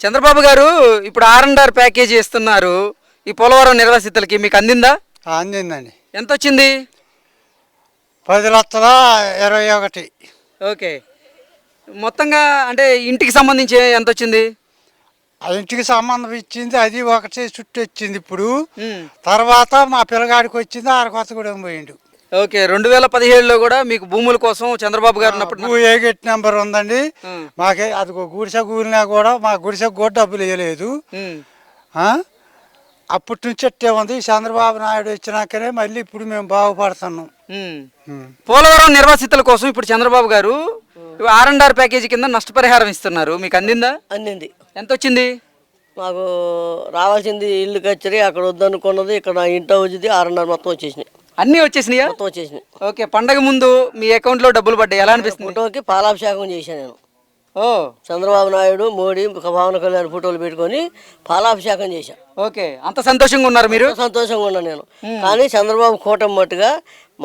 చంద్రబాబు గారు ఇప్పుడు R&R package ఇస్తున్నారు ఈ పోలవరం నిర్వాసితులకి, మీకు అందిందా? అందిందండి. ఎంత వచ్చింది? 10,21,000. ఓకే, మొత్తంగా అంటే ఇంటికి సంబంధించి ఎంత వచ్చింది? ఆ ఇంటికి సంబంధం ఇచ్చింది, అది ఒకటి చుట్టూ వచ్చింది. ఇప్పుడు తర్వాత మా పిల్లగాడికి వచ్చింది, ఆడ కొత్తగూడెం పోయిండు. ఓకే, 2017లో కూడా మీకు భూముల కోసం చంద్రబాబు గారు ఉన్నప్పుడు ఏ గెట్ నెంబర్ ఉందండి మాకే. అది గుడిసె కూలినా కూడా మా గుడిసెకు కూడా డబ్బులు ఇవ్వలేదు. అప్పటి నుంచి అట్టే ఉంది. చంద్రబాబు నాయుడు వచ్చినాకనే మళ్ళీ ఇప్పుడు మేము బాగుపడుతున్నాం. పోలవరం నిర్వాసితుల కోసం ఇప్పుడు చంద్రబాబు గారు R&R ప్యాకేజీ కింద నష్టపరిహారం ఇస్తున్నారు, మీకు అందిందా? అందింది. ఎంత వచ్చింది? మాకు రావాల్సింది ఇల్లు కచ్చరి, అక్కడ వద్దనుకున్నది ఇక్కడ ఇంట్లో వచ్చింది. 6.5 మొత్తం వచ్చేసినాయి. అన్నీ వచ్చేసినాయా? మొత్తం వచ్చేసినాయి. ఓకే, పండగ ముందు మీ అకౌంట్లో డబ్బులు పడ్డాయి, ఎలా అనిపిస్తుంది? ఫోటోకి పాలాభిషేకం చేశాను నేను. ఓ, చంద్రబాబు నాయుడు, మోడీ, పవన్ కళ్యాణ్ ఫోటోలు పెట్టుకొని పాలాభిషేకం చేశాను. ఓకే, అంత సంతోషంగా ఉన్నారు మీరు? సంతోషంగా ఉన్నాను నేను. కానీ చంద్రబాబు కూటమి మట్టుగా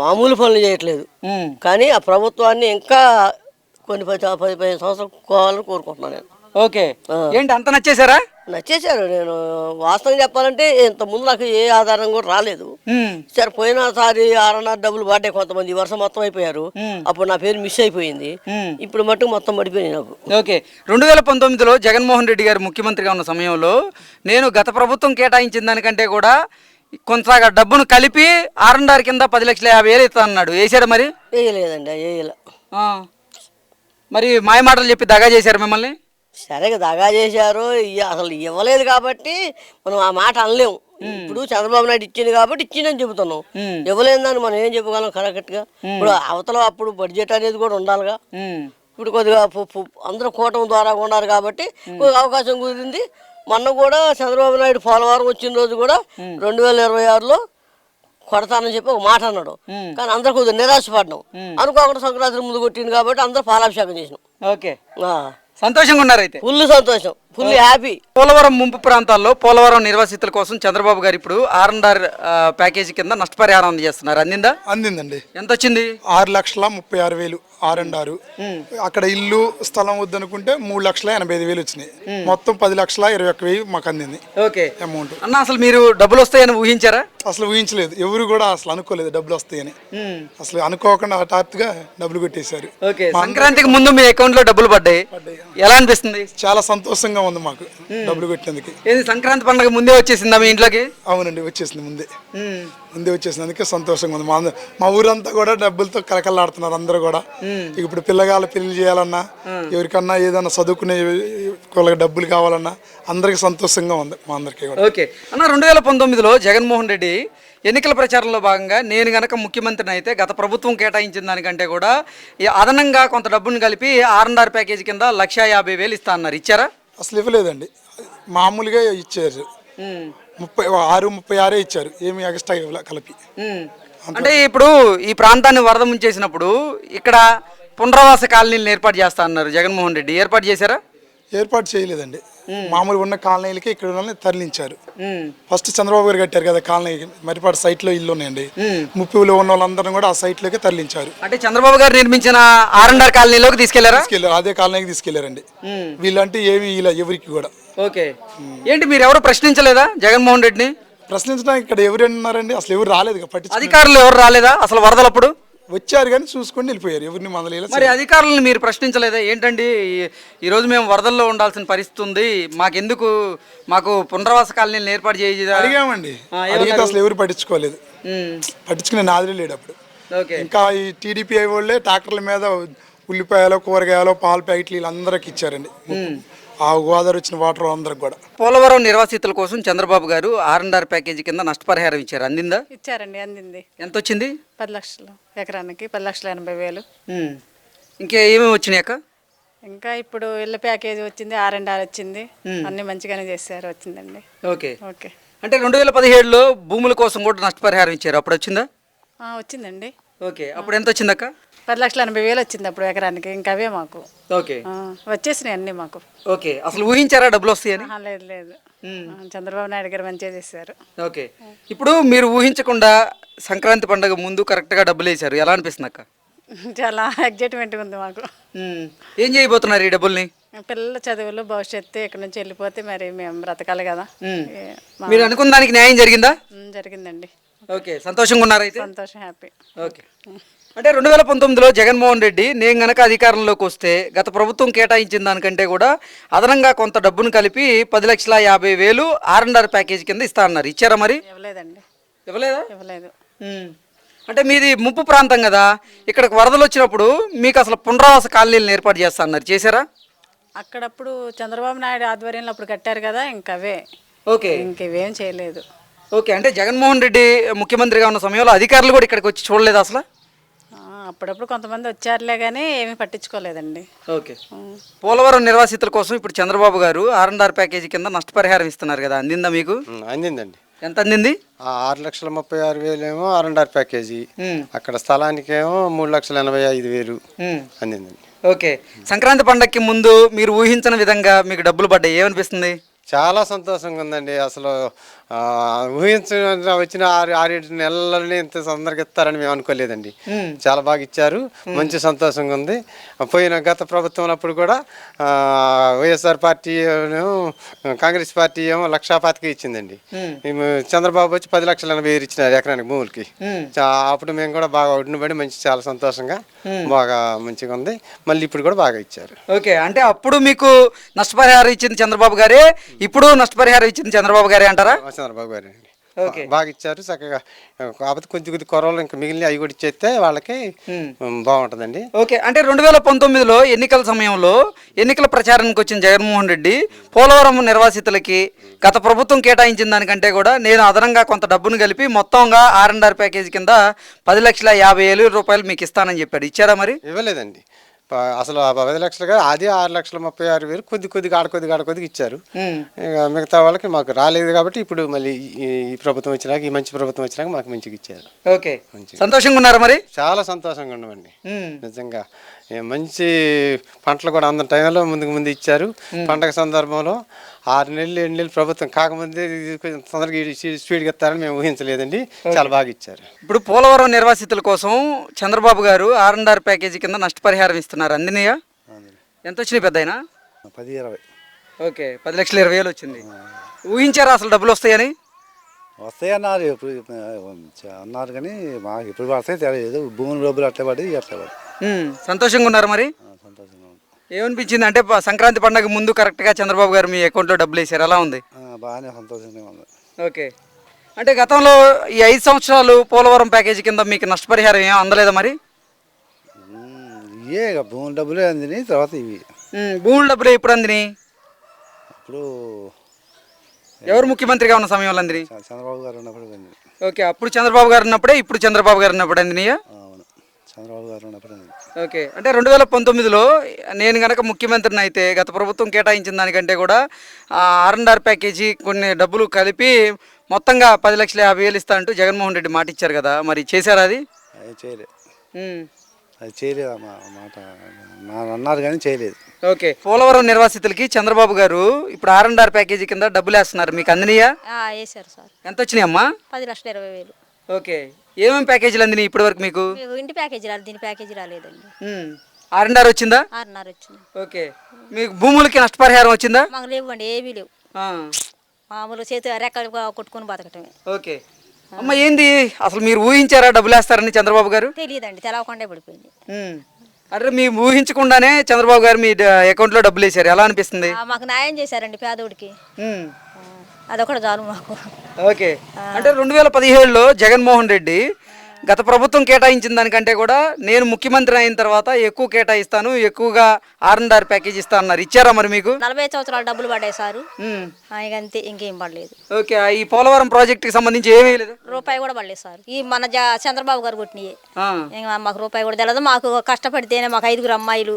మామూలు పనులు చేయట్లేదు. కానీ ఆ ప్రభుత్వాన్ని ఇంకా కొన్ని 10-15 సంవత్సరాలు కోవాలని కోరుకుంటున్నాను నేను. ఓకే, ఏంటి అంత నచ్చేసారా? నచ్చేశారు. నేను వాస్తవం చెప్పాలంటే ఇంత ముందు నాకు ఏ ఆధారం కూడా రాలేదు. సరే, పోయినసారి R&R డబ్బులు పడ్డాయి కొంతమంది, ఈ వర్షం మొత్తం అయిపోయారు. అప్పుడు నా పేరు మిస్ అయిపోయింది. ఇప్పుడు మట్టుకు మొత్తం పడిపోయింది నాకు. ఓకే, 2019లో జగన్మోహన్ రెడ్డి గారు ముఖ్యమంత్రిగా ఉన్న సమయంలో నేను గత ప్రభుత్వం కేటాయించిన దానికంటే కూడా కొంత డబ్బును కలిపి R&R కింద 10,50,000 ఇస్తా అన్నాడు, వేసారా మరి? వేయలేదండి, వేయలే. మరి మాయ మాటలు చెప్పి దగా చేశారు మిమ్మల్ని. సరేగా దగా చేశారు, అసలు ఇవ్వలేదు కాబట్టి మనం ఆ మాట అనలేము. ఇప్పుడు చంద్రబాబు నాయుడు ఇచ్చింది కాబట్టి ఇచ్చిందని చెబుతున్నాం. ఇవ్వలేదు దాన్ని మనం ఏం చెప్పగలం కరెక్ట్గా? ఇప్పుడు అవతల అప్పుడు బడ్జెట్ అనేది కూడా ఉండాలిగా. ఇప్పుడు కొద్దిగా అందరూ కూటమి ద్వారా ఉన్నారు కాబట్టి కొద్దిగా అవకాశం కుదిరింది. మొన్న కూడా చంద్రబాబు నాయుడు పోలవరం వచ్చిన రోజు కూడా 2026లో కొడతానని చెప్పి ఒక మాట అన్నాడు. కానీ అందరూ కొద్దిగా నిరాశపడ్డాం. అనుకోకుండా సంక్రాంతి ముందు కొట్టింది కాబట్టి అందరూ పాలాభిషేకం చేసినాం. ఓకే, సంతోషంగా ఉన్నారు అయితే? ఫుల్ సంతోషం, ఫుల్ హ్యాపీ. పోలవరం ముంపు ప్రాంతాల్లో పోలవరం నిర్వాసితుల కోసం చంద్రబాబు గారు ఇప్పుడు R&R ప్యాకేజీ కింద నష్టపరిహారం అందజేస్తున్నారు, అందిందా? అందిందండి. ఎంత వచ్చింది? 6,36,000 R&R. అక్కడ ఇల్లు స్థలం వద్దనుకుంటే 3,85,000 వచ్చినాయి. మొత్తం 10,21,000 మాకు అందింది. Okay, amount. అన్న అసలు మీరు డబ్బులు వస్తాయని ఊహించారా? అసలు ఊహించలేదు, ఎవరు కూడా అసలు అనుకోలేదు డబ్బులు వస్తాయని. అసలు అనుకోకుండా హఠాత్తుగా డబ్బులు కొట్టేశారు. ఓకే, సంక్రాంతికి ముందు మీ అకౌంట్ లో డబ్బులు పడ్డాయి, ఎలా అనిపిస్తుంది? చాలా సంతోషంగా ఉంది మాకు డబ్బులు కొట్టినందుకు. ఏది సంక్రాంతి పండుగ ముందే వచ్చేసిందా మీ ఇంట్లోకి? అవునండి, వచ్చేసింది ముందే వచ్చేసినందుకే సంతోషంగా ఉంది. మా ఊరంతా కూడా డబ్బులతో కలకల్లాడుతున్నారు అందరూ కూడా. ఇప్పుడు పిల్లగాళ్ళ పెళ్లి చేయాలన్నా, ఎవరికన్నా ఏదన్నా చదువుకునే వాళ్ళకి డబ్బులు కావాలన్నా అందరికి సంతోషంగా ఉంది మా అందరికీ కూడా. ఓకే అన్న, 2019లో జగన్మోహన్ రెడ్డి ఎన్నికల ప్రచారంలో భాగంగా నేను గనక ముఖ్యమంత్రిని అయితే గత ప్రభుత్వం కేటాయించిన దానికంటే కూడా అదనంగా కొంత డబ్బును కలిపి R&R ప్యాకేజీ కింద 1,50,000 ఇస్తా అన్నారు, ఇచ్చారా? అసలు ఇవ్వలేదండి, మామూలుగా ఇచ్చారు. 36,36 ఇచ్చారు, ఏమి ఎక్స్ట్రా ఇవ్వలే కలిపి. అంటే ఇప్పుడు ఈ ప్రాంతాన్ని వరద ముంచేసినప్పుడు ఇక్కడ పునరావాస కాలనీలను ఏర్పాటు చేస్తా అన్నారు జగన్మోహన్ రెడ్డి, ఏర్పాటు చేశారా? ఏర్పాటు చేయలేదండి, మామూలుగా ఉన్న కాలనీలకి ఇక్కడ ఉన్న తరలించారు. ఫస్ట్ చంద్రబాబు గారు కట్టారు కదా కాలనీ, మరిపాటు సైట్లో ఇల్లు ఉన్నాయండి, ముప్పిలో ఉన్న వాళ్ళందరూ కూడా ఆ సైట్లోకి తరలించారు. అంటే చంద్రబాబు గారు నిర్మించిన R&R కాలనీలోకి తీసుకెళ్లారు, అదే కాలనీకి తీసుకెళ్లారండి. వీళ్ళంటే ఏమి ఇలా ఎవరికి కూడా. ఓకే, ఏంటి మీరు ఎవరు ప్రశ్నించలేదా జగన్మోహన్ రెడ్డిని? ప్రశ్నించడానికి ఇక్కడ ఎవరు ఉన్నారండి, అసలు ఎవరు రాలేదు. అధికారులు ఎవరు రాలేదా అసలు వరదలప్పుడు? వచ్చారు కానీ చూసుకొని వెళ్ళిపోయారు, ఎవరిని మందలేదు. మరి అధికారులను మీరు ప్రశ్నించలేదా? ఏంటండి ఈరోజు మేము వరదల్లో ఉండాల్సిన పరిస్థితి ఉంది, మాకు పునరావాస కాలనీలను ఏర్పాటు చేయ అడిగామండి, అడిగితే అసలు ఎవరు పట్టించుకోలేదు. పట్టించుకునే నాదులే లేడు అప్పుడు. ఇంకా ఈ టీడీపీ వాళ్ళే ట్రాక్టర్ల మీద ఉల్లిపాయలు, కూరగాయలు, పాల ప్యాకెట్లు వీళ్ళందరికి ఇచ్చారండి. ఆ గోదావరి వచ్చిన వాటర్ అందరికి కూడా. పోలవరం నిర్వాసితుల కోసం చంద్రబాబు గారు R&R ప్యాకేజీ కింద నష్టపరిహారం ఇచ్చారు, అందిందా? ఇచ్చారండి, అందింది. ఎంత వచ్చింది? 10 లక్షలు, ఎకరానికి 10,80,000. ఇంకా ఏమేమి వచ్చినాయి అక్క? ఇంకా ఇప్పుడు ఇళ్ళ ప్యాకేజీ వచ్చింది, R&R వచ్చింది, అన్ని మంచిగానే చేశారు, వచ్చిందండి. ఓకే ఓకే, అంటే 2017లో భూముల కోసం కూడా నష్టపరిహారం ఇచ్చారు, అప్పుడు వచ్చిందా? వచ్చిందండి. ఓకే, అప్పుడు ఎంత వచ్చింది అక్క? 10,80,000 వచ్చింది అప్పుడు ఎకరానికి. ఇంకా అవే మాకు ఓకే వచ్చేసినాయి అన్ని మాకు. ఓకే, అసలు ఊహించారా డబ్బులు వస్తాయని? లేదు లేదు, చంద్రబాబు నాయుడు గారు మంచిగా చేశారు. ఓకే, ఇప్పుడు మీరు ఊహించకుండా సంక్రాంతి పండుగ ముందు కరెక్ట్గా డబ్బులు వేశారు, ఎలా అనిపిస్తుంది అక్క? చాలా ఎగ్జైట్మెంట్గా ఉంది మాకు. ఏం చేయబోతున్నారు ఈ డబ్బుల్ని? పిల్లల చదువులు భవిష్యత్తు ఇక్కడ నుంచి వెళ్ళిపోతే మరి మేము బ్రతకాలి కదా. మీరు అనుకున్న దానికి న్యాయం జరిగిందా? జరిగిందండి. ఓకే, సంతోషంగా ఉన్నారు అయితే? సంతోషం, హ్యాపీ. ఓకే. అంటే 2019లో జగన్మోహన్ రెడ్డి నేను గనక అధికారంలోకి వస్తే గత ప్రభుత్వం కేటాయించిన దానికంటే కూడా అదనంగా కొంత డబ్బును కలిపి 10,50,000 R&R ప్యాకేజ్ కింద ఇస్తా అన్నారు. ఇచ్చారా మరి? ఇవ్వలేదండి. ఇవ్వలేదా? ఇవ్వలేదు. అంటే మీది ముప్పు ప్రాంతం కదా, ఇక్కడికి వరదలు వచ్చినప్పుడు మీకు అసలు పునరావాస కాలనీలను ఏర్పాటు చేస్తా అన్నారు, చేశారా? అక్కడప్పుడు చంద్రబాబు నాయుడు ఆధ్వర్యంలో అప్పుడు కట్టారు కదా, ఇంకవే. ఓకే. ఇంకేం చేయలేదు. ఓకే, అంటే జగన్మోహన్ రెడ్డి ముఖ్యమంత్రిగా ఉన్న సమయంలో అధికారులు కూడా ఇక్కడికి వచ్చి చూడలేదు అసలు? అప్పుడప్పుడు కొంతమంది వచ్చారులే కానీ ఏమీ పట్టించుకోలేదండి. ఓకే. పోలవరం నిర్వాసితుల కోసం ఇప్పుడు చంద్రబాబు గారు R&R ప్యాకేజీ కింద నష్టపరిహారం ఇస్తున్నారు కదా, అందిందా మీకు? అందిందండి. ఎంత అందింది? 6,36,000 ఏమో R&R ప్యాకేజీ, అక్కడ స్థలానికేమో 3,85,000 అందిందండి. ఓకే. సంక్రాంతి పండగకి ముందు మీరు ఊహించిన విధంగా మీకు డబ్బులు పడ్డాయి, ఏమనిపిస్తుంది? చాలా సంతోషంగా ఉందండి. అసలు ఊహించిన వచ్చిన 6-7 నెలలని ఇంత తొందరగా ఇస్తారని మేము అనుకోలేదండి. చాలా బాగా ఇచ్చారు, మంచి సంతోషంగా ఉంది. పోయిన గత ప్రభుత్వం అప్పుడు కూడా వైఎస్ఆర్ పార్టీ కాంగ్రెస్ పార్టీ ఏమో 1,25,000 ఇచ్చిందండి. చంద్రబాబు వచ్చి 10,80,000 ఇచ్చినారు ఎకరానికి భూములకి. అప్పుడు మేము కూడా బాగా ఒడినబడి మంచి చాలా సంతోషంగా బాగా మంచిగా ఉంది. మళ్ళీ ఇప్పుడు కూడా బాగా ఇచ్చారు. ఓకే, అంటే అప్పుడు మీకు నష్టపరిహారం ఇచ్చింది చంద్రబాబు గారే, ఇప్పుడు నష్టపరిహారం ఇచ్చింది చంద్రబాబు గారే అంటారా? చంద్రబాబు గారు బాగా ఇచ్చారు చక్కగా. కాకపోతే కొద్ది కొరవలు ఇంకా మిగిలిన అవి కూడా ఇచ్చేస్తే వాళ్ళకి బాగుంటుందండి. ఓకే, అంటే 2019లో ఎన్నికల సమయంలో ఎన్నికల ప్రచారానికి వచ్చిన జగన్మోహన్ రెడ్డి పోలవరం నిర్వాసితులకి గత ప్రభుత్వం కేటాయించిన దానికంటే కూడా నేను అదనంగా కొంత డబ్బును కలిపి మొత్తంగా R&R ప్యాకేజీ కింద 10,50,000 మీకు ఇస్తానని చెప్పాడు. ఇచ్చారా మరి? ఇవ్వలేదండి. అసలు 10 లక్షలుగా అది 6,36,000 కొద్దిగా ఆడకొద్దిగా ఇచ్చారు. ఇక మిగతా వాళ్ళకి మాకు రాలేదు కాబట్టి ఇప్పుడు మళ్ళీ ఈ ప్రభుత్వం వచ్చినాక, ఈ మంచి ప్రభుత్వం వచ్చినాక మాకు మంచిగా ఇచ్చారు. ఓకే, సంతోషంగా ఉన్నారా మరి? చాలా సంతోషంగా ఉన్నామండి నిజంగా. మంచి పంటలు కూడా అంత టైంలో ముందు ఇచ్చారు. పండగ సందర్భంలో 6 నెలలు 7 నెలలు ప్రభుత్వం కాకముందే తొందరగా స్పీడ్గా ఇస్తారని మేము ఊహించలేదండి. చాలా బాగా ఇచ్చారు. ఇప్పుడు పోలవరం నిర్వాసితుల కోసం చంద్రబాబు గారు R&R ప్యాకేజీ కింద నష్టపరిహారం ఇస్తున్నారు, అందినయా? ఎంత వచ్చినాయి పెద్దయినా? 10-20. ఓకే, 10,20,000 వచ్చింది. ఊహించారా అసలు డబ్బులు వస్తాయని? వస్తాయన్నారు, ఎప్పుడు అన్నారు కానీ మాకు ఎప్పుడు పడతాయి తెలియదు. భూములు డబ్బులు అట్లా పడి. సంతోషంగా ఉన్నారు మరి? సంతోషంగా ఉంది. ఏమనిపించింది అంటే సంక్రాంతి పండుగ ముందు కరెక్ట్గా చంద్రబాబు గారు మీ అకౌంట్లో డబ్బులు వేసారు, ఎలా ఉంది? బాగానే సంతోషంగా ఉంది. ఓకే, అంటే గతంలో ఈ 5 సంవత్సరాలు పోలవరం ప్యాకేజీ కింద మీకు నష్టపరిహారం ఏం అందలేదా మరి? ఇవే భూముల డబ్బులే అందినాయి. తర్వాత ఇవి భూముల డబ్బులు ఎప్పుడు అందినాయి? ఇప్పుడు ఎవరు ముఖ్యమంత్రిగా ఉన్న సమయంలో అందినాయి? చంద్రబాబు గారు ఉన్నప్పుడు అందినాయి. ఓకే, అప్పుడు చంద్రబాబు గారు ఉన్నప్పుడే ఇప్పుడు చంద్రబాబు గారు ఉన్నప్పుడు అందినాయా? అవును, చంద్రబాబు గారు ఉన్నప్పుడు అందినాయి. ఓకే, అంటే 2019లో నేను కనుక ముఖ్యమంత్రిని అయితే గత ప్రభుత్వం కేటాయించిన దానికంటే కూడా R&R ప్యాకేజీ కొన్ని డబ్బులు కలిపి మొత్తంగా 10,50,000 ఇస్తా అంటూ జగన్మోహన్ రెడ్డి మాట ఇచ్చారు కదా, మరి చేశారా అది? అది చేయలేదు. అది చేయలేదు, మాట అన్నారు కానీ చేయలేదు. ఓకే, పోలవరం నిర్వాసితులకి చంద్రబాబు గారు ఇప్పుడు R&R ప్యాకేజీ కింద డబ్బులు వేస్తున్నారు, మీకు అందినయా? వేసారు సార్. ఎంత వచ్చినాయి అమ్మా? 10,20,000. ఓకే, ఏమేమి ప్యాకేజీలు అందినాయి ఇప్పటి వరకు మీకు? ఇంటి ప్యాకేజీ రాలేదు, దీని ప్యాకేజీ రాలేదండి. R&R వచ్చిందా? 6.5 వచ్చింది. ఓకే, మీకు భూములకి నష్టపరిహారం వచ్చిందా? మాకు లేవండి, ఏమీ లేవు. మామూలు చేతి రెక్కలు కొట్టుకుని బతకటమే. ఓకే అమ్మ, ఏంది అసలు మీరు ఊహించారా డబ్బులు వేస్తారని చంద్రబాబు గారు? తెలియదండి, తెలవకుండా పడిపోయింది. అరే మీ ఊహించకుండానే చంద్రబాబు గారు మీ అకౌంట్లో డబ్బులు వేసారు, ఎలా అనిపిస్తుంది? మాకు న్యాయం చేశారండి పేదోడికి, అదొకటి చాలు మాకు. ఓకే, అంటే 2017లో జగన్మోహన్ రెడ్డి గత ప్రభుత్వం కేటాయించిన దానికంటే కూడా నేను ముఖ్యమంత్రి అయిన తర్వాత ఎక్కువ కేటాయిస్తాను, ఎక్కువగా R&R ప్యాకేజ్ ఇస్తా అన్నారు, ఇచ్చారా మరి మీకు? 40 సంవత్సరాలు డబ్బులు పడ్డాయి సారు, అంతే, ఇంకేం పడలేదు. ఓకే, ఈ పోలవరం ప్రాజెక్ట్కి సంబంధించి ఏమీ లేదు, రూపాయి కూడా పడలేదు సార్. ఈ మన చంద్రబాబు గారు కొట్టినయే, మాకు రూపాయి కూడా తెలియదు. మాకు కష్టపడితేనే, మాకు 5 అమ్మాయిలు,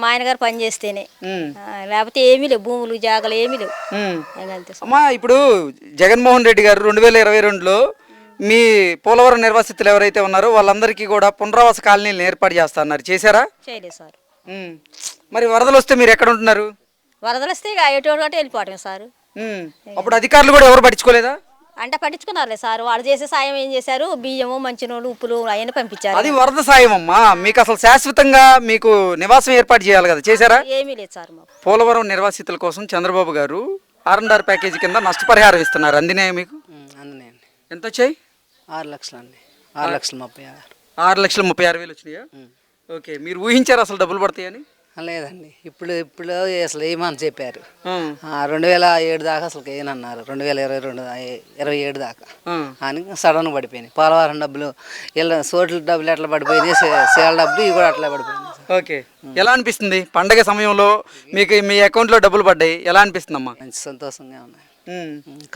మా ఆయన గారు పని చేస్తేనే, లేకపోతే ఏమీ లేవు, భూములు జాగలు ఏమీ లేవు. అంతే. అమ్మా, ఇప్పుడు జగన్మోహన్ రెడ్డి గారు 2022లో మీ పోలవరం నిర్వాసితులు ఎవరైతే ఉన్నారో వాళ్ళందరికీ కూడా పునరావాస కాలనీలను ఏర్పాటు చేస్తా అన్నారు, చేశారా? చేయలేదు సార్. మరి వరదలు వస్తే మీరు ఎక్కడ ఉంటున్నారు? వరదలు వస్తే ఎటు వెళ్ళిపోవటం సార్. అప్పుడు అధికారులు కూడా ఎవరు పట్టించుకోలేదా? అంటే పట్టించుకున్నారులే సార్, వాళ్ళు చేసే సాయం ఏం చేశారు, బియ్యము మంచినీళ్ళు ఉప్పులు అవన్నీ పంపించారు. అది వరద సాయం అమ్మా. మీకు అసలు శాశ్వతంగా మీకు నివాసం ఏర్పాటు చేయాలి కదా, చేశారా? ఏమీ లేదు సార్ మాకు. పోలవరం నిర్వాసితుల కోసం చంద్రబాబు గారు R&R ప్యాకేజీ కింద నష్టపరిహారం ఇస్తున్నారు, అందినాయి మీకు? అందునేయండి. ఎంత వచ్చాయి? 6 లక్షలు అండి. 6,36,000. 6,36,000 వచ్చినాయా? ఓకే, మీరు ఊహించారు అసలు డబ్బులు పడతాయని? లేదండి, ఇప్పుడు అసలు ఏమని చెప్పారు. 2007 దాకా అసలు ఏనన్నారు, 2022-27 దాకా అని సడన్ పడిపోయినాయి. పోలవరం డబ్బులు ఇలా సోట్ల డబ్బులు ఎట్లా పడిపోయినాయి, సేల డబ్బులు ఇవి కూడా అట్లా పడిపోయినాయి. ఓకే, ఎలా అనిపిస్తుంది పండగ సమయంలో మీకు మీ అకౌంట్లో డబ్బులు పడ్డాయి, ఎలా అనిపిస్తుంది అమ్మా? మంచి సంతోషంగా ఉన్నాయి.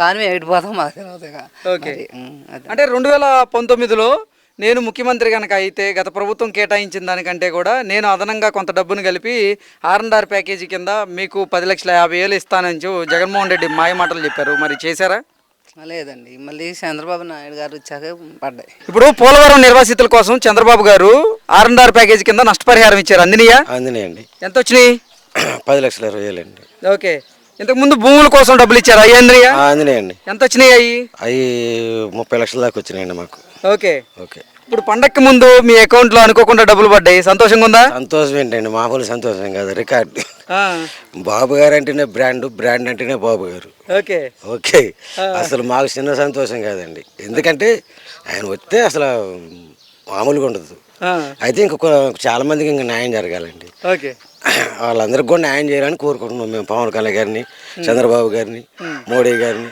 కానీ ఎడిపోతాం మాకు తెలియదు. ఓకే, అంటే 2019లో నేను ముఖ్యమంత్రి కనుక అయితే గత ప్రభుత్వం కేటాయించిన దానికంటే కూడా నేను అదనంగా కొంత డబ్బును కలిపి R&R ప్యాకేజీ కింద మీకు 10,50,000 ఇస్తానని జగన్మోహన్ రెడ్డి మాయ మాటలు చెప్పారు, మరి చేశారా? లేదండి, మళ్ళీ చంద్రబాబు నాయుడు గారు వచ్చాక పడ్డాయి. ఇప్పుడు పోలవరం నిర్వాసితుల కోసం చంద్రబాబు గారు R&R ప్యాకేజీ కింద నష్టపరిహారం ఇచ్చారు, అందినయా? అందినాయండి. ఎంత వచ్చినాయి? 10,20,000 అండి. ఓకే, ఇంతకు ముందు భూముల కోసం డబ్బులు ఇచ్చారు, అయ్యి అందినయా? అందినాయండి. ఎంత వచ్చినాయి అయ్యి? అవి 30 లక్షల దాకా వచ్చినాయండి మాకు. ఓకే ఓకే, ఇప్పుడు పండక్కి ముందు మీ అకౌంట్లో అనుకోకుండా డబ్బులు పడ్డాయి, సంతోషంగా ఉందా? సంతోషం ఏంటండి, మామూలు సంతోషం కాదు, రికార్డు. బాబు గారు అంటేనే బ్రాండ్ అంటేనే బాబు గారు. ఓకే ఓకే, అసలు మాకు చిన్న సంతోషం కాదండి, ఎందుకంటే ఆయన వస్తే అసలు మామూలుగా ఉండదు. అయితే చాలా మందికి ఇంకా న్యాయం జరగాలండి. ఓకే, వాళ్ళందరికీ కూడా న్యాయం చేయాలని కోరుకుంటున్నాం మేము, పవన్ కళ్యాణ్ గారిని, చంద్రబాబు గారిని, మోడీ గారిని,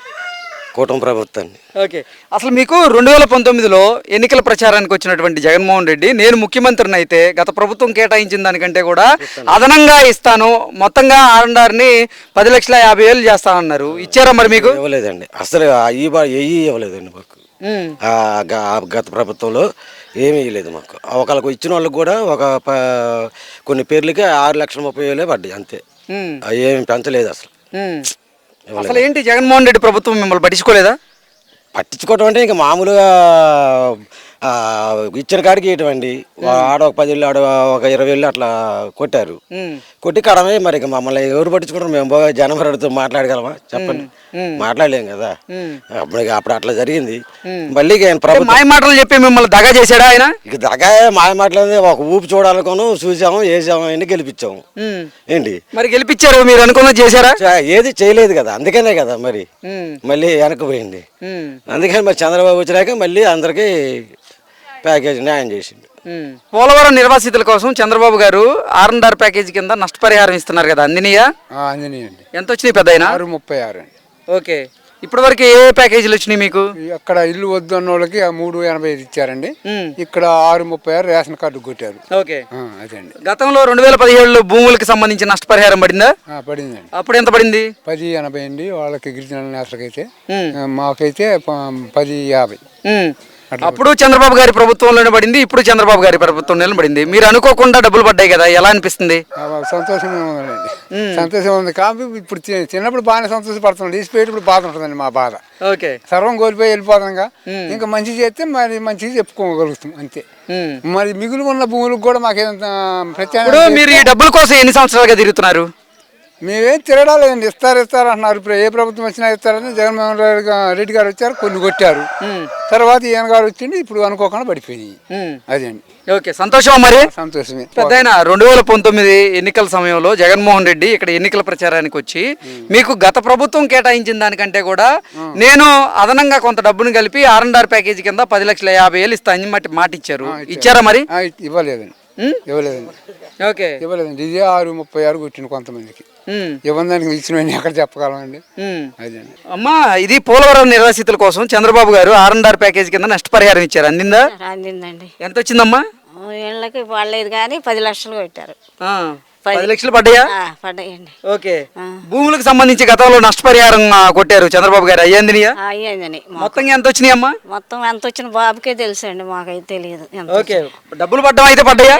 కూటమి ప్రభుత్వాన్ని. ఓకే, అసలు మీకు 2019లో ఎన్నికల ప్రచారానికి వచ్చినటువంటి జగన్మోహన్ రెడ్డి నేను ముఖ్యమంత్రిని అయితే గత ప్రభుత్వం కేటాయించిన దానికంటే కూడా అదనంగా ఇస్తాను, మొత్తంగా R&Rని 10,50,000 చేస్తానన్నారు, ఇచ్చారా మరి మీకు? ఇవ్వలేదండి, అసలు ఇవ్వలేదండి మాకు. గత ప్రభుత్వంలో ఏమీ ఇవ్వలేదు మాకు. ఒకళ్ళకు ఇచ్చిన వాళ్ళకి కూడా కొన్ని పేర్లకి 6,30,000 పడ్డాయి అంతే, అవి ఏమి పెంచలేదు అసలు. అసలు ఏంటి జగన్మోహన్ రెడ్డి ప్రభుత్వం మిమ్మల్ని పట్టించుకోలేదా? పట్టించుకోవటం అంటే ఇంకా మామూలుగా ఇచ్చిన కాడికి ఇవ్వటండి. ఆడ ఒక 10,000 ఆడ ఒక 20,000 అట్లా కొట్టారు, కొట్టి కడమే. మరి ఇక మమ్మల్ని ఎవరు పట్టించుకుంటారు? మేము బాగా జనవరితో మాట్లాడగలమా చెప్పండి? మాట్లాడలేం కదా. అప్పుడు అట్లా జరిగింది. మళ్ళీ మాయ మాటలు చెప్పి మిమ్మల్ని దగా చేశాడా ఆయన? ఇక దగా మాయ మాటలు ఒక ఊపి చూడాలనుకోను, చూసాము, వేసాము, అన్ని గెలిపించాము. ఏంటి మరి గెలిపించారు, మీరు అనుకున్నది చేశారా? ఏది చేయలేదు కదా, అందుకనే కదా మరి మళ్ళీ వెనకపోయింది. అందుకని మరి చంద్రబాబు వచ్చినాక మళ్ళీ అందరికీ ప్యాకేజ్ న్యాయం చేసిండు. పోలవరం నిర్వాసితుల కోసం చంద్రబాబు గారు R&R ప్యాకేజీ కింద నష్టపరిహారం ఇస్తున్నారు కదా, అందినయా? అందినాయండి. ఎంత వచ్చినాయి పెద్ద? 6,36 అండి. ఓకే, ఇప్పటి వరకు ఏ ప్యాకేజీలు వచ్చినాయి మీకు? అక్కడ ఇల్లు వద్దు అన్న వాళ్ళకి 3,85 ఇచ్చారండి. ఇక్కడ 6,36 రేషన్ కార్డు కొట్టారు. ఓకే, అదండి. గతంలో 2017లో భూములకు సంబంధించి నష్టపరిహారం పడిందా? పడిందండి. అప్పుడు ఎంత పడింది? 10,80 అండి వాళ్ళకి, గిరిజన నేతలకైతే. మాకైతే 10,50. అప్పుడు చంద్రబాబు గారి ప్రభుత్వంలోనే పడింది, ఇప్పుడు చంద్రబాబు గారి ప్రభుత్వంలోనే పడింది. మీరు అనుకోకుండా డబ్బులు పడ్డాయి కదా, ఎలా అనిపిస్తుంది? సంతోషంగా ఉందండి, సంతోషం ఉంది. కాబట్టి ఇప్పుడు చిన్నప్పుడు బాగానే సంతోషపడుతున్నాం, తీసిపోయి ఇప్పుడు బాధ ఉంటుందండి మా బాధ. ఓకే, సర్వం కోల్పోయి వెళ్ళిపోతాం. ఇంకా మంచి చేస్తే మరి మంచిగా చెప్పుకోగలుగుతాం అంతే. మరి మిగులు ఉన్న భూములకు కూడా మాకేంత ప్రత్యేక. మీరు ఈ డబ్బుల కోసం ఎన్ని సంవత్సరాలుగా తిరుగుతున్నారు? మేమేం తిరగడాలేదండి, ఇస్తారు అంటున్నారు. ఇప్పుడు ఏ ప్రభుత్వం వచ్చినా ఇస్తారని జగన్మోహన్ రెడ్డి గారు వచ్చారు, కొన్ని కొట్టారు. తర్వాత ఈయన గారు వచ్చింది, ఇప్పుడు అనుకోకుండా పడిపోయినాయి. అదండి. ఓకే, సంతోషం. మరి సంతోషమే. పెద్దయినా 2019 ఎన్నికల సమయంలో జగన్మోహన్ రెడ్డి ఇక్కడ ఎన్నికల ప్రచారానికి వచ్చి మీకు గత ప్రభుత్వం కేటాయించిన దానికంటే కూడా నేను అదనంగా కొంత డబ్బును కలిపి R&R ప్యాకేజీ కింద 10,50,000 ఇస్తానని మాట ఇచ్చారు, ఇచ్చారా మరి? ఇవ్వలేదండి. ఓకే, ఇవ్వలేదండి. ఇదే 6,36 కొట్టింది కొంతమందికి. ఇవ్వడానికి ఇచ్చిన ఎక్కడ చెప్పగలమండి. అదండి. అమ్మా, ఇది పోలవరం నిర్వాసితుల కోసం చంద్రబాబు గారు R&R ప్యాకేజీ కింద నష్టపరిహారం ఇచ్చారు, అందిందా? అందిందండి. ఎంత వచ్చిందమ్మా? ఇళ్ళకి పడలేదు కానీ 10 లక్షలు కొట్టారు. 10 లక్షలు పడ్డాయా? పడ్డాయండి. ఓకే, భూములకు సంబంధించి గతంలో నష్టపరిహారం కొట్టారు చంద్రబాబు గారు, అయ్యిందినియా? అయ్యిందని. మొత్తం ఎంత వచ్చినాయి అమ్మా? మొత్తం ఎంత వచ్చిన బాబుకే తెలుసు అండి, మాకైతే తెలియదు. ఓకే, డబ్బులు పడ్డం అయితే పడ్డాయా?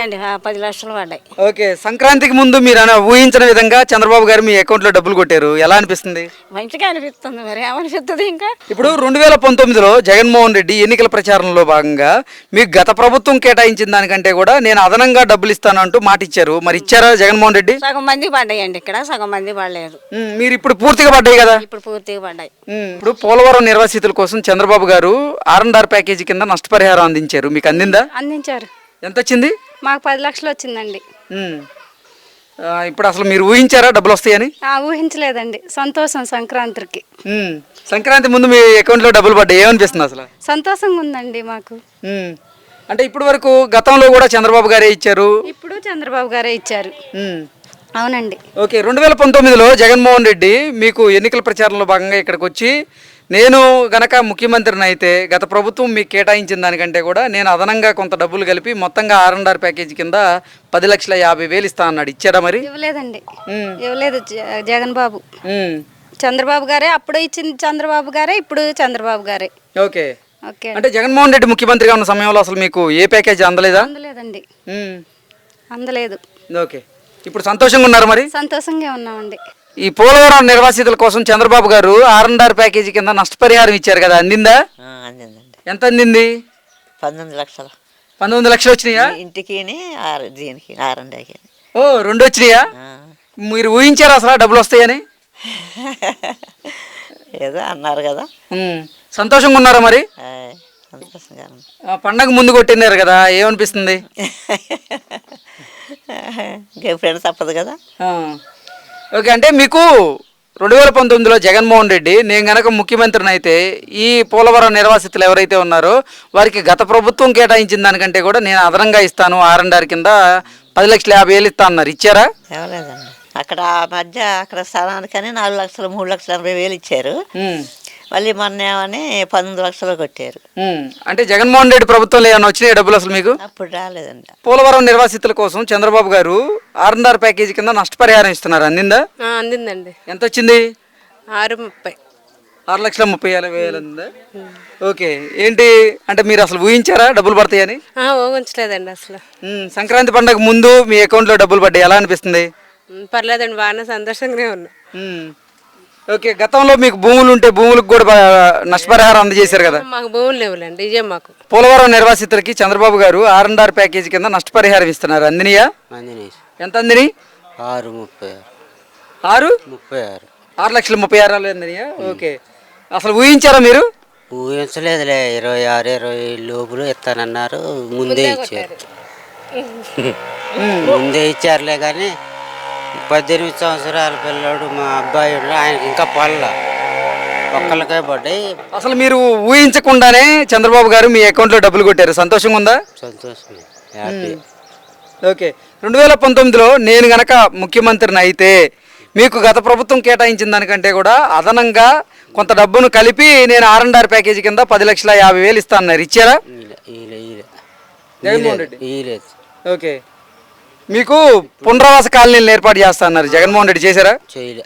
10 లక్షలు పడ్డాయి. ఓకే, సంక్రాంతికి ముందు మీరు ఊహించిన విధంగా చంద్రబాబు గారు మీ అకౌంట్ లో డబ్బులు కొట్టారు, ఎలా అనిపిస్తుంది? మంచిగా అనిపిస్తుంది. మరి ఏమనిపిస్తుంది ఇంకా? ఇప్పుడు 2019లో జగన్మోహన్ రెడ్డి ఎన్నికల ప్రచారంలో భాగంగా మీకు గత ప్రభుత్వం కేటాయించిన దానికంటే కూడా నేను అదనంగా డబ్బులు ఇస్తాను అంటూ మాట ఇచ్చారు, మరి ఇచ్చారా జగన్మోహన్ జగన్మోహన్ రెడ్డి? సగం మంది పడ్డాయండి, ఇక్కడ సగం మంది పడలేదు. మీరు ఇప్పుడు పూర్తిగా పడ్డాయి కదా? ఇప్పుడు పూర్తిగా పడ్డాయి. ఇప్పుడు పోలవరం నిర్వాసితుల కోసం చంద్రబాబు గారు R&R ప్యాకేజీ కింద నష్టపరిహారం అందించారు. మీకు అందిందా? అందించారు. ఎంత వచ్చింది? మాకు 10 లక్షలు వచ్చిందండి. ఇప్పుడు అసలు మీరు ఊహించారా డబ్బులు వస్తాయని? ఊహించలేదండి. సంతోషం సంక్రాంతికి. సంక్రాంతి ముందు మీ అకౌంట్లో డబ్బులు పడ్డాయి, ఏమనిపిస్తుంది అసలు? సంతోషంగా ఉందండి మాకు. అంటే ఇప్పటి వరకు గతంలో కూడా చంద్రబాబు గారే ఇచ్చారు, ఇప్పుడు చంద్రబాబు గారే ఇచ్చారు. అవునండి. ఓకే. 2019లో జగన్మోహన్ రెడ్డి మీకు ఎన్నికల ప్రచారంలో భాగంగా ఇక్కడికి వచ్చి నేను గనక ముఖ్యమంత్రిని అయితే గత ప్రభుత్వం మీకు కేటాయించిన దానికంటే కూడా నేను అదనంగా కొంత డబ్బులు కలిపి మొత్తంగా R&R ప్యాకేజీ కింద 10,50,000 ఇస్తా అన్నాడు. ఇచ్చారా మరి? ఇవ్వలేదండి. ఇవ్వలేదు జగన్ బాబు. చంద్రబాబు గారే అప్పుడు ఇచ్చింది, చంద్రబాబు గారే ఇప్పుడు చంద్రబాబు గారే. ఓకే. ఓకే. అంటే జగన్మోహన్ రెడ్డి ముఖ్యమంత్రిగా ఉన్న సమయంలో అసలు మీకు ఏ ప్యాకేజీ అందలేదా? అందలేదండి. అందలేదు. ఓకే. ఇప్పుడు సంతోషంగా ఉన్నారు మరి? సంతోషంగా ఉన్నామండి. ఈ పోలవరం నిర్వాసితుల కోసం చంద్రబాబు గారు R&R ప్యాకేజీ కింద నష్టపరిహారం ఇచ్చారు కదా, అందిందా? అందిందండి. ఎంత అందింది? 19 లక్షలు. 19 లక్షలు వచ్చినాయా? ఇంటికి దీనికి R&Rకి. ఓ, 2 వచ్చినాయా? మీరు ఊహించారా అసలు డబ్బులు వస్తాయని? ఏదో అన్నారు కదా. సంతోషంగా ఉన్నారా మరి? సంతోషంగా. పండగ ముందు కొట్టినారు కదా, ఏమనిపిస్తుంది? ఫ్రెండ్స్ తప్పదు కదా. ఓకే. అంటే మీకు 2019లో జగన్మోహన్ రెడ్డి నేను గనక ముఖ్యమంత్రిని అయితే ఈ పోలవరం నిర్వాసితులు ఎవరైతే ఉన్నారో వారికి గత ప్రభుత్వం కేటాయించిన దానికంటే కూడా నేను అదనంగా ఇస్తాను, R&R కింద 10,50,000 ఇస్తా అన్నారు. ఇచ్చారా? ఎవలేదండి. అక్కడ మధ్య అక్కడ స్థానానికని 4 లక్షలు 3,80,000 ఇచ్చారు. మళ్ళీ మొన్న ఏమని 19 లక్షలు కొట్టారు. అంటే జగన్మోహన్ రెడ్డి ప్రభుత్వంలో ఏమైనా వచ్చినాయి డబ్బులు అసలు మీకు? అప్పుడు రాలేదండి. పోలవరం నిర్వాసితుల కోసం చంద్రబాబు గారు R&R ప్యాకేజీ కింద నష్టపరిహారం ఇస్తున్నారు. అందిందా? అందిందండి. ఎంత వచ్చింది? 6,30,000. 6,30,000 అందిందా? ఓకే. ఏంటి అంటే మీరు అసలు ఊహించారా డబ్బులు పడతాయని? ఊహించలేదండి అసలు. సంక్రాంతి పండుగ ముందు మీ అకౌంట్లో డబ్బులు పడ్డాయి, ఎలా అనిపిస్తుంది? పర్లేదండి, బాగానే సంతోషంగానే ఉన్నా. ఓకే. గతంలో మీకు భూములు ఉంటే భూములకు కూడా నష్టపరిహారం అందజేశారు కదా? మాకు భూములు లేవులేండి, ఇదే మాకు. పోలవరం నిర్వాసితులకి చంద్రబాబు గారు R&R ప్యాకేజీ కింద నష్టపరిహారం ఇస్తున్నారు. అందినియా? ఎంత అందిని? 6,36,36. 6,36,000 అందినియా? ఓకే. అసలు ఊహించారా మీరు? ఊహించలేదులే. 26-20 లోపులు ఇస్తానన్నారు. ముందే ఇచ్చారు. ముందే ఇచ్చారులే. కానీ 18 సంవత్సరాల పిల్లోడు మా అబ్బాయి ఆయనకి ఇంకా పడల, ఒక్కళ్ళకే పడ్డాయి. అసలు మీరు ఊహించకుండానే చంద్రబాబు గారు మీ అకౌంట్లో డబ్బులు కొట్టారు. సంతోషంగా ఉందా? సంతోషమే, హ్యాపీ. ఓకే. 2019లో నేను గనక ముఖ్యమంత్రిని అయితే మీకు గత ప్రభుత్వం కేటాయించిన దానికంటే కూడా అదనంగా కొంత డబ్బును కలిపి నేను R&R ప్యాకేజీ కింద 10,50,000 ఇస్తా అన్నారు. ఇచ్చారా? జగన్మోహన్ రెడ్డి. ఓకే. మీకు పునరావాస కాలనీలను ఏర్పాటు చేస్తా అన్నారు. జగన్మోహన్ రెడ్డి చేశారా? చేయలే.